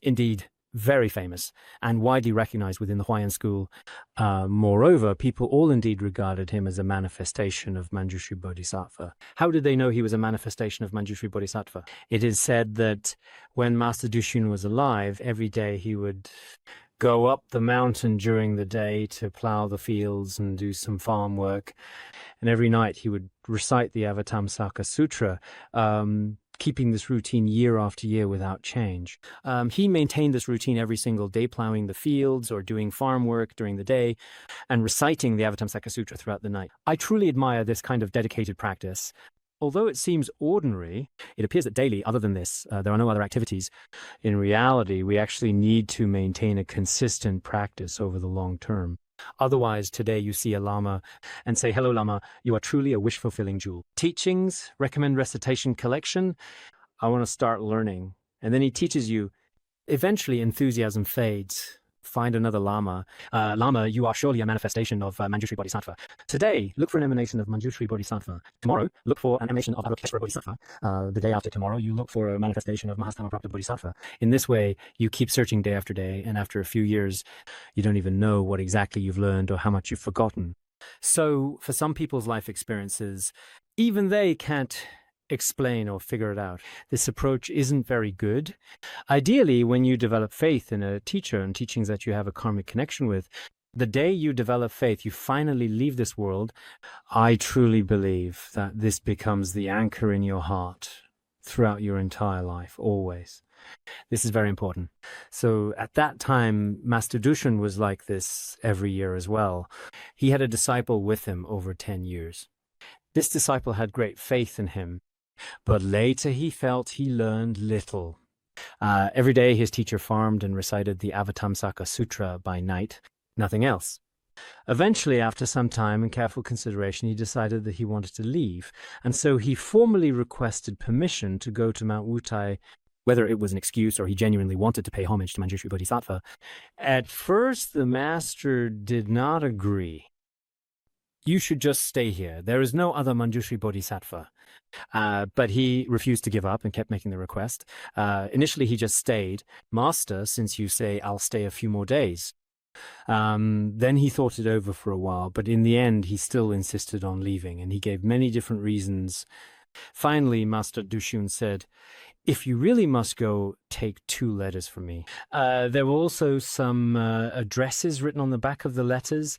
indeed very famous and widely recognized within the Huayan school. Moreover, people all indeed regarded him as a manifestation of Manjushri Bodhisattva. How did they know he was a manifestation of Manjushri Bodhisattva? It is said that when Master Dushun was alive, every day he would go up the mountain during the day to plow the fields and do some farm work. And every night he would recite the Avatamsaka Sutra, keeping this routine year after year without change. He maintained this routine every single day, plowing the fields or doing farm work during the day and reciting the Avatamsaka Sutra throughout the night. I truly admire this kind of dedicated practice. Although it seems ordinary, it appears that daily, other than this, there are no other activities. In reality, we actually need to maintain a consistent practice over the long term. Otherwise, today you see a Lama and say, "Hello, Lama, you are truly a wish-fulfilling jewel." Teachings, recommend recitation collection, I want to start learning. And then he teaches you. Eventually, enthusiasm fades. Find another Lama. Lama, you are surely a manifestation of Manjushri Bodhisattva. Today, look for an emanation of Manjushri Bodhisattva. Tomorrow, look for an emanation of Avalokiteshvara Bodhisattva. The day after tomorrow, you look for a manifestation of Mahastamaprapta Bodhisattva. In this way, you keep searching day after day, and after a few years, you don't even know what exactly you've learned or how much you've forgotten. So, for some people's life experiences, even they can't explain or figure it out. This approach isn't very good. Ideally, when you develop faith in a teacher and teachings that you have a karmic connection with, the day you develop faith, you finally leave this world. I truly believe that this becomes the anchor in your heart throughout your entire life, always. This is very important. So at that time, Master Dushan was like this every year as well. He had a disciple with him over 10 years. This disciple had great faith in him, but later he felt he learned little. Every day his teacher farmed and recited the Avatamsaka Sutra by night, nothing else. Eventually, after some time and careful consideration, he decided that he wanted to leave, and so he formally requested permission to go to Mount Wutai, whether it was an excuse or he genuinely wanted to pay homage to Manjushri Bodhisattva. At first, the master did not agree. You should just stay here. There is no other Manjushri Bodhisattva. But he refused to give up and kept making the request. Initially, he just stayed. Master, since you say, I'll stay a few more days. Then he thought it over for a while, but in the end, he still insisted on leaving, and he gave many different reasons. Finally, Master Dushun said, if you really must go, take 2 letters from me. There were also some addresses written on the back of the letters.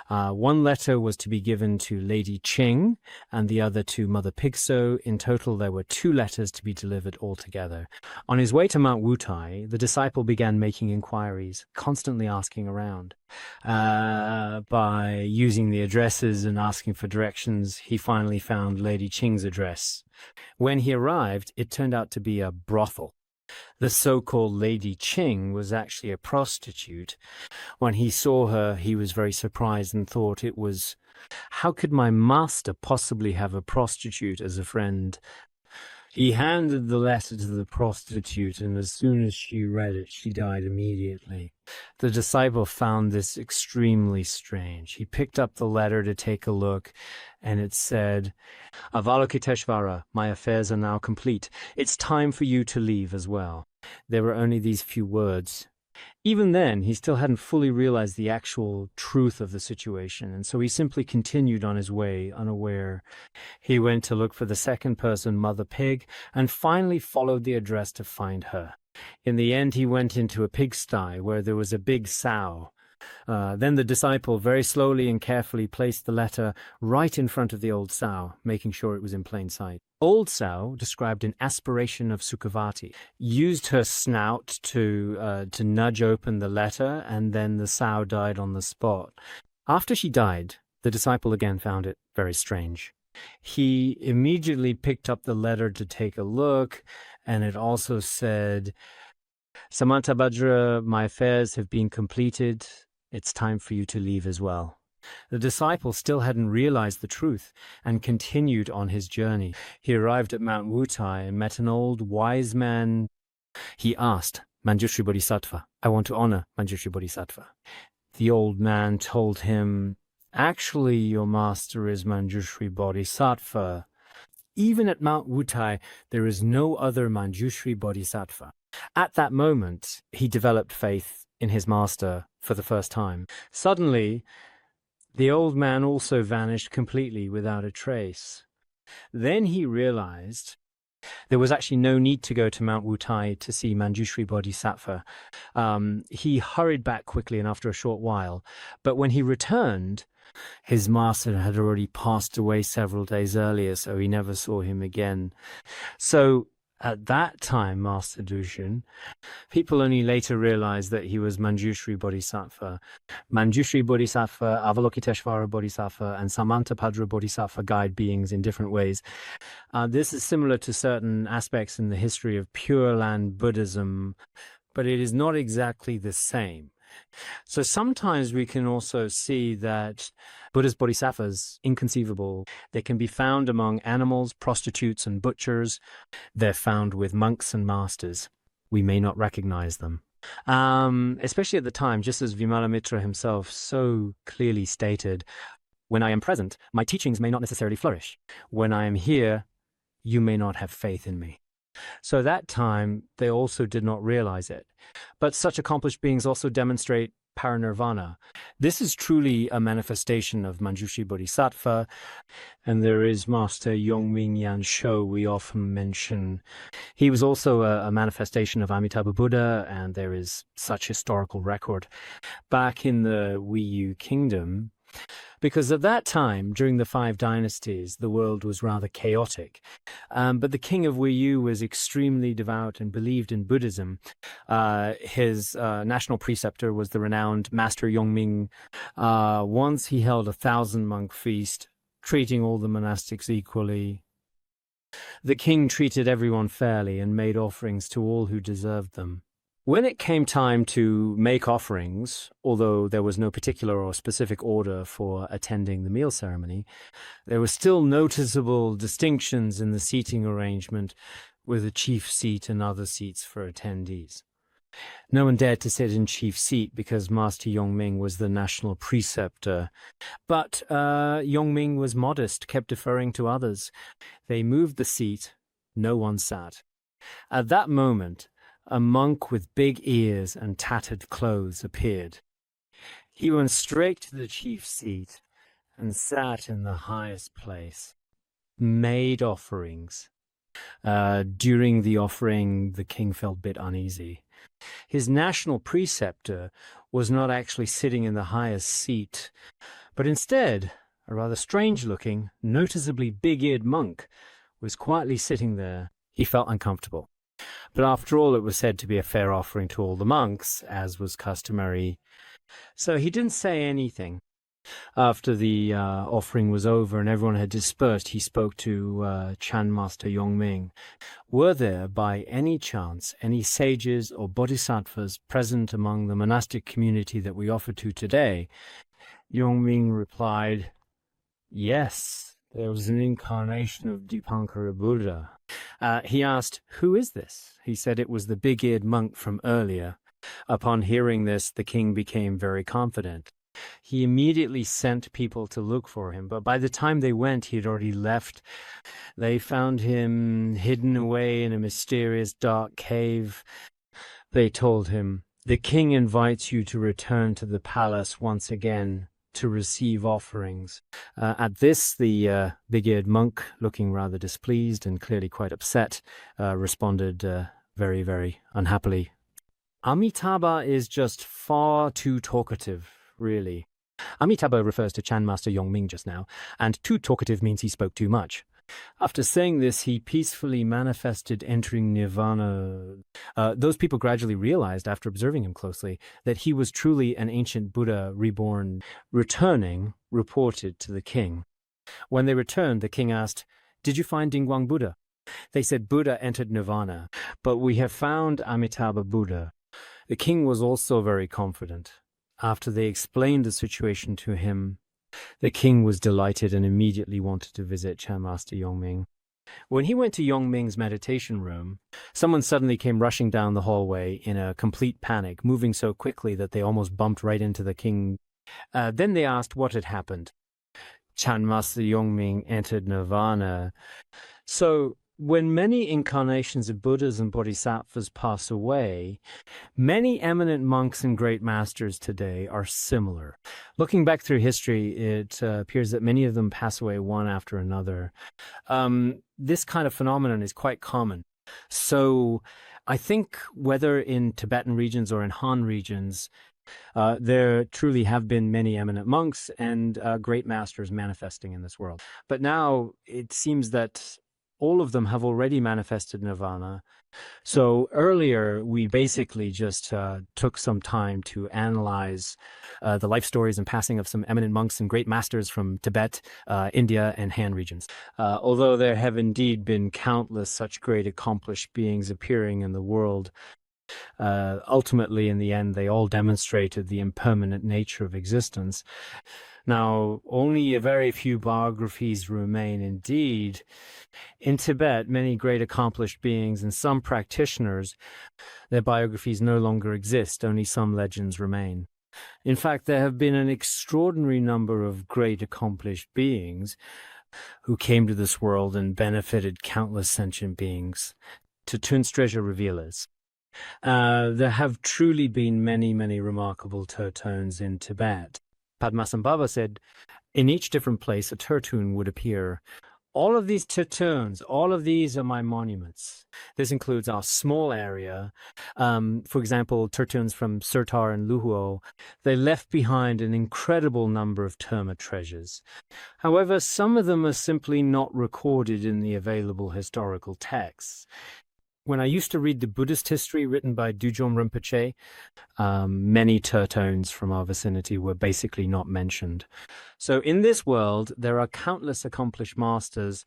One letter was to be given to Lady Ching and the other to Mother Pigso. In total, there were 2 letters to be delivered altogether. On his way to Mount Wutai, the disciple began making inquiries, constantly asking around. By using the addresses and asking for directions, he finally found Lady Ching's address. When he arrived, it turned out to be a brothel. The so-called Lady Ching was actually a prostitute. When he saw her, he was very surprised and thought it was, how could my master possibly have a prostitute as a friend? He handed the letter to the prostitute, and as soon as she read it, she died immediately. The disciple found this extremely strange. He picked up the letter to take a look, and it said, Avalokiteshvara, my affairs are now complete. It's time for you to leave as well. There were only these few words. Even then, he still hadn't fully realized the actual truth of the situation, and so he simply continued on his way, unaware. He went to look for the second person, Mother Pig, and finally followed the address to find her. In the end, he went into a pigsty where there was a big sow. Then the disciple very slowly and carefully placed the letter right in front of the old sow, making sure it was in plain sight. Old sow described an aspiration of Sukhavati, used her snout to nudge open the letter, and then the sow died on the spot. After she died, the disciple again found it very strange. He immediately picked up the letter to take a look, and it also said, Samantabhadra, my affairs have been completed. It's time for you to leave as well. The disciple still hadn't realized the truth and continued on his journey. He arrived at Mount Wutai and met an old wise man. He asked, Manjushri Bodhisattva, I want to honor Manjushri Bodhisattva. The old man told him, actually, your master is Manjushri Bodhisattva. Even at Mount Wutai, there is no other Manjushri Bodhisattva. At that moment, he developed faith in his master for the first time. Suddenly, the old man also vanished completely without a trace. Then he realized there was actually no need to go to Mount Wutai to see Manjushri Bodhisattva. He hurried back quickly and after a short while, but when he returned, his master had already passed away several days earlier, so he never saw him again. So at that time, Master Dushan, people only later realized that he was Manjushri Bodhisattva. Manjushri Bodhisattva, Avalokiteshvara Bodhisattva, and Samantabhadra Bodhisattva guide beings in different ways. This is similar to certain aspects in the history of Pure Land Buddhism, but it is not exactly the same. So sometimes we can also see that Buddha's bodhisattvas, inconceivable, they can be found among animals, prostitutes, and butchers. They're found with monks and masters. We may not recognize them. Especially at the time, just as Vimalamitra himself so clearly stated, when I am present, my teachings may not necessarily flourish. When I am here, you may not have faith in me. So at that time, they also did not realize it. But such accomplished beings also demonstrate parinirvana. This is truly a manifestation of Manjushri Bodhisattva, and there is Master Yongming Yansho we often mention. He was also a manifestation of Amitabha Buddha, and there is such historical record back in the Wei Kingdom. Because at that time, during the 5 dynasties, the world was rather chaotic. But the king of Wei was extremely devout and believed in Buddhism. His national preceptor was the renowned Master Yongming. Once he held a 1,000-monk feast, treating all the monastics equally. The king treated everyone fairly and made offerings to all who deserved them. When it came time to make offerings, although there was no particular or specific order for attending the meal ceremony, there were still noticeable distinctions in the seating arrangement, with a chief seat and other seats for attendees. No one dared to sit in chief seat because Master Yongming was the national preceptor. But Yongming was modest, kept deferring to others. They moved the seat, no one sat. At that moment, a monk with big ears and tattered clothes appeared. He went straight to the chief seat and sat in the highest place, made offerings. During the offering, the king felt a bit uneasy. His national preceptor was not actually sitting in the highest seat, but instead, a rather strange-looking, noticeably big-eared monk was quietly sitting there. He felt uncomfortable. But after all, it was said to be a fair offering to all the monks, as was customary. So he didn't say anything. After the offering was over and everyone had dispersed, he spoke to Chan Master Yongming. Were there, by any chance, any sages or bodhisattvas present among the monastic community that we offer to today? Yongming replied, yes, there was an incarnation of Dipankara Buddha. He asked, who is this? He said it was the big-eared monk from earlier. Upon hearing this, the king became very confident. He immediately sent people to look for him, but by the time they went, he had already left. They found him hidden away in a mysterious dark cave. They told him, the king invites you to return to the palace once again to receive offerings. At this, the big-eared monk, looking rather displeased and clearly quite upset, responded very, very unhappily. Amitabha is just far too talkative, really. Amitabha refers to Chan Master Yongming just now, and too talkative means he spoke too much. After saying this, he peacefully manifested entering nirvana. Those people gradually realized, after observing him closely, that he was truly an ancient Buddha reborn. Returning, reported to the king. When they returned, the king asked, did you find Dingguang Buddha? They said Buddha entered nirvana, but we have found Amitabha Buddha. The king was also very confident. After they explained the situation to him, the king was delighted and immediately wanted to visit Chan Master Yongming. When he went to Yongming's meditation room, someone suddenly came rushing down the hallway in a complete panic, moving so quickly that they almost bumped right into the king. Then they asked what had happened. Chan Master Yongming entered nirvana. So, when many incarnations of Buddhas and Bodhisattvas pass away, many eminent monks and great masters today are similar. Looking back through history, it appears that many of them pass away one after another. This kind of phenomenon is quite common. So I think whether in Tibetan regions or in Han regions, there truly have been many eminent monks and great masters manifesting in this world. But now it seems that all of them have already manifested nirvana. So earlier, we basically just took some time to analyze the life stories and passing of some eminent monks and great masters from Tibet, India, and Han regions. Although there have indeed been countless such great accomplished beings appearing in the world, ultimately, in the end, they all demonstrated the impermanent nature of existence. Now, only a very few biographies remain indeed. In Tibet, many great accomplished beings and some practitioners, their biographies no longer exist, only some legends remain. In fact, there have been an extraordinary number of great accomplished beings who came to this world and benefited countless sentient beings. Tutun's treasure revealers. There have truly been many, many remarkable tertones in Tibet. Padmasambhava said, in each different place, a tertune would appear. All of these tertones, all of these are my monuments. This includes our small area. For example, tertones from Surtar and Luhuo. They left behind an incredible number of terma treasures. However, some of them are simply not recorded in the available historical texts. When I used to read the Buddhist history written by Dujom Rinpoche, many tertones from our vicinity were basically not mentioned. So in this world, there are countless accomplished masters.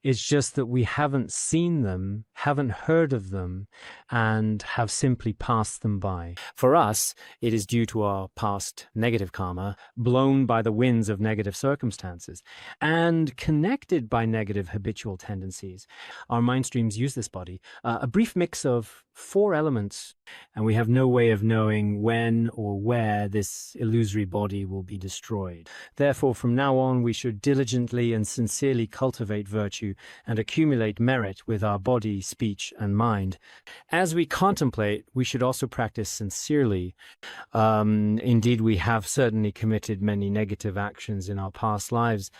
It's just that we haven't seen them, haven't heard of them, and have simply passed them by. For us, it is due to our past negative karma, blown by the winds of negative circumstances, and connected by negative habitual tendencies. Our mind streams use this body, a brief mix of 4 elements, and we have no way of knowing when or where this illusory body will be destroyed. Therefore, from now on, we should diligently and sincerely cultivate virtue and accumulate merit with our body, speech, and mind. As we contemplate, we should also practice sincerely. Indeed, we have certainly committed many negative actions in our past lives,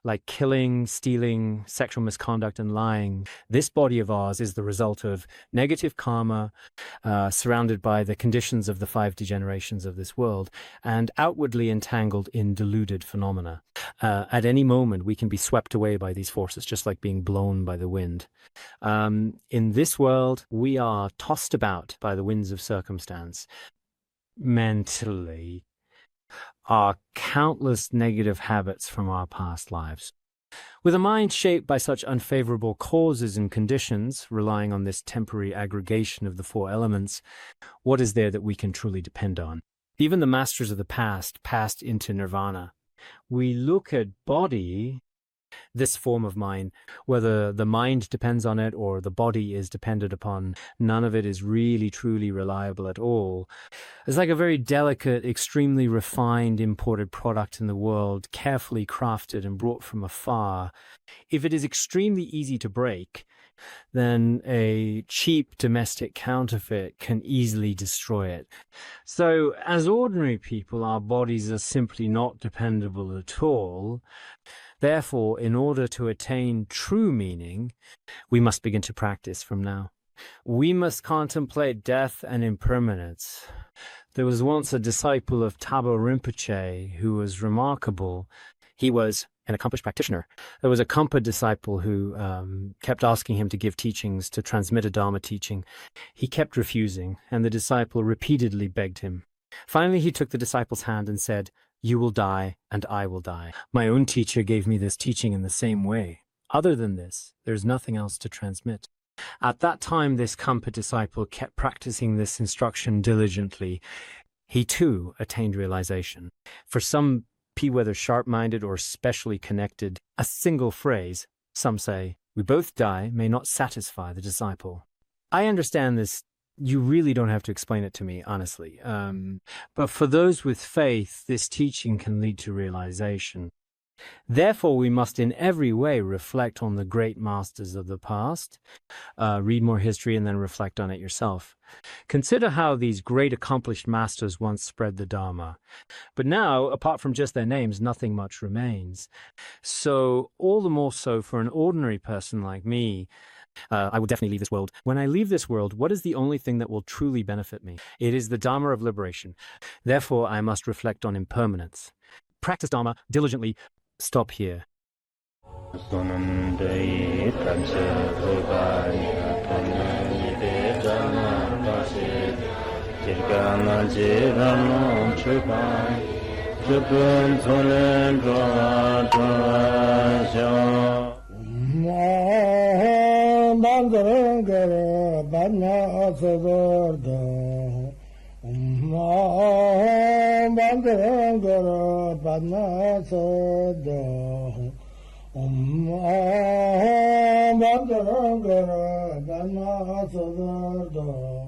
like killing, stealing, sexual misconduct, and lying. This body of ours is the result of negative karma, surrounded by the conditions of the 5 degenerations of this world, and outwardly entangled in deluded phenomena. At any moment, we can be swept away by these forces, just like being blown by the wind. In this world, we are tossed about by the winds of circumstance. Mentally, are countless negative habits from our past lives. With a mind shaped by such unfavorable causes and conditions, relying on this temporary aggregation of the 4 elements, what is there that we can truly depend on? Even the masters of the past passed into nirvana. We look at body, this form of mind, whether the mind depends on it or the body is dependent upon, none of it is really truly reliable at all. It's like a very delicate, extremely refined imported product in the world, carefully crafted and brought from afar. If it is extremely easy to break, then a cheap domestic counterfeit can easily destroy it. So, as ordinary people, our bodies are simply not dependable at all. Therefore, in order to attain true meaning, we must begin to practice from now. We must contemplate death and impermanence. There was once a disciple of Thabo Rinpoche who was remarkable. He was an accomplished practitioner. There was a Khenpo disciple who kept asking him to give teachings, to transmit a Dharma teaching. He kept refusing, and the disciple repeatedly begged him. Finally, he took the disciple's hand and said, "You will die, and I will die. My own teacher gave me this teaching in the same way. Other than this, there's nothing else to transmit." At that time, this Khenpo disciple kept practicing this instruction diligently. He too attained realization. For some, whether sharp-minded or specially connected, a single phrase, some say, "We both die," may not satisfy the disciple. I understand this. You really don't have to explain it to me, honestly. But for those with faith, this teaching can lead to realization. Therefore, we must in every way reflect on the great masters of the past, read more history, and then reflect on it yourself. Consider how these great accomplished masters once spread the Dharma. But now, apart from just their names, nothing much remains. So, all the more so for an ordinary person like me, I will definitely leave this world. When I leave this world, what is the only thing that will truly benefit me? It is the Dharma of liberation. Therefore, I must reflect on impermanence. Practice Dharma diligently. Stop here. Bana Bandara Padma Sada Bandara Padma Sada